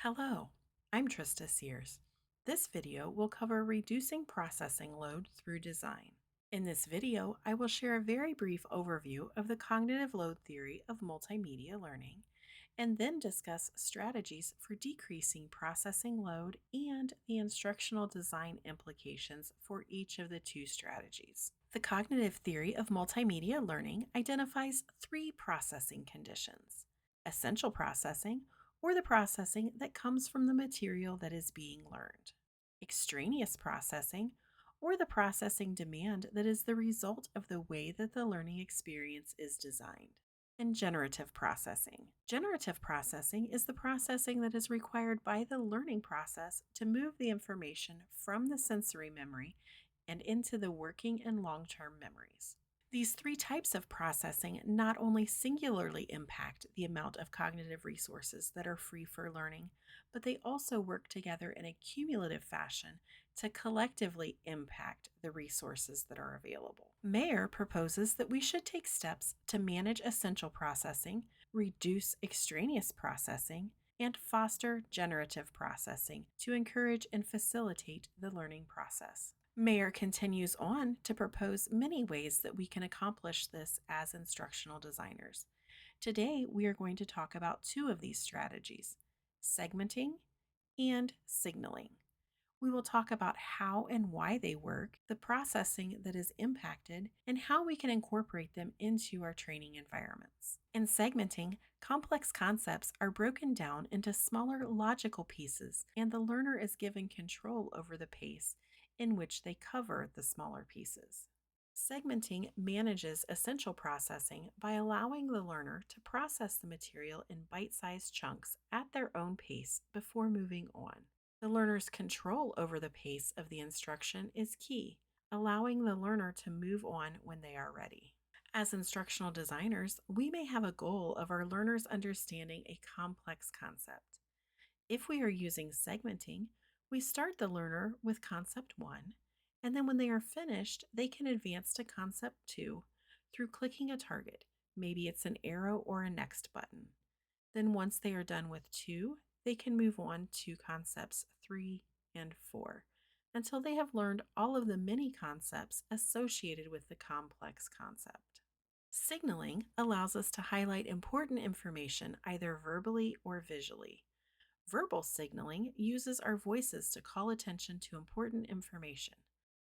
Hello, I'm Trista Sears. This video will cover reducing processing load through design. In this video, I will share a very brief overview of the cognitive load theory of multimedia learning and then discuss strategies for decreasing processing load and the instructional design implications for each of the two strategies. The cognitive theory of multimedia learning identifies three processing conditions: essential processing, or the processing that comes from the material that is being learned; extraneous processing, or the processing demand that is the result of the way that the learning experience is designed; and generative processing. Generative processing is the processing that is required by the learning process to move the information from the sensory memory and into the working and long term memories. These three types of processing not only singularly impact the amount of cognitive resources that are free for learning, but they also work together in a cumulative fashion to collectively impact the resources that are available. Mayer proposes that we should take steps to manage essential processing, reduce extraneous processing, and foster generative processing to encourage and facilitate the learning process. Mayer continues on to propose many ways that we can accomplish this as instructional designers. Today, we are going to talk about two of these strategies: segmenting and signaling. We will talk about how and why they work, the processing that is impacted, and how we can incorporate them into our training environments. In segmenting, complex concepts are broken down into smaller logical pieces, and the learner is given control over the pace in which they cover the smaller pieces. Segmenting manages essential processing by allowing the learner to process the material in bite-sized chunks at their own pace before moving on. The learner's control over the pace of the instruction is key, allowing the learner to move on when they are ready. As instructional designers, we may have a goal of our learners understanding a complex concept. If we are using segmenting, we start the learner with concept 1, and then when they are finished, they can advance to concept 2 through clicking a target. Maybe it's an arrow or a next button. Then once they are done with 2, they can move on to concepts 3 and 4 until they have learned all of the many concepts associated with the complex concept. Signaling allows us to highlight important information either verbally or visually. Verbal signaling uses our voices to call attention to important information.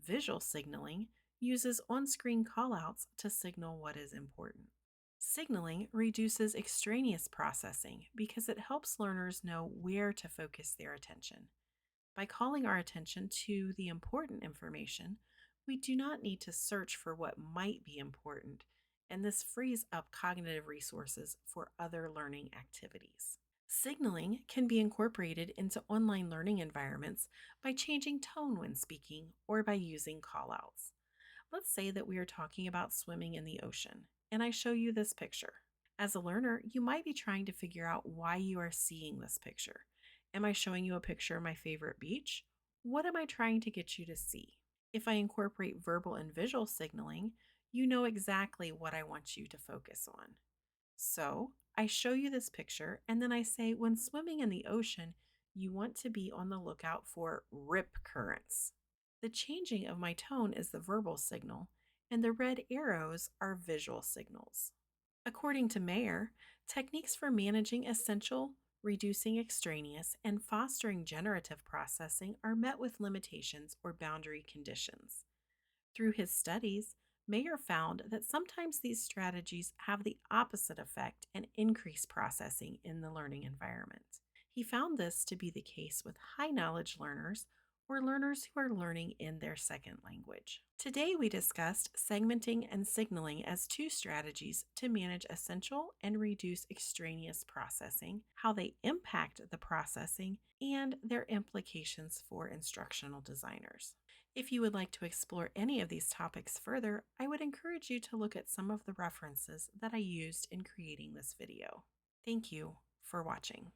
Visual signaling uses on-screen callouts to signal what is important. Signaling reduces extraneous processing because it helps learners know where to focus their attention. By calling our attention to the important information, we do not need to search for what might be important, and this frees up cognitive resources for other learning activities. Signaling can be incorporated into online learning environments by changing tone when speaking or by using callouts. Let's say that we are talking about swimming in the ocean, and I show you this picture. As a learner, you might be trying to figure out why you are seeing this picture. Am I showing you a picture of my favorite beach? What am I trying to get you to see? If I incorporate verbal and visual signaling, you know exactly what I want you to focus on. So, I show you this picture, and then I say, when swimming in the ocean, you want to be on the lookout for rip currents. The changing of my tone is the verbal signal, and the red arrows are visual signals. According to Mayer, techniques for managing essential, reducing extraneous, and fostering generative processing are met with limitations or boundary conditions. Through his studies, Mayer found that sometimes these strategies have the opposite effect and increase processing in the learning environment. He found this to be the case with high knowledge learners or learners who are learning in their second language. Today we discussed segmenting and signaling as two strategies to manage essential and reduce extraneous processing, how they impact the processing, and their implications for instructional designers. If you would like to explore any of these topics further, I would encourage you to look at some of the references that I used in creating this video. Thank you for watching.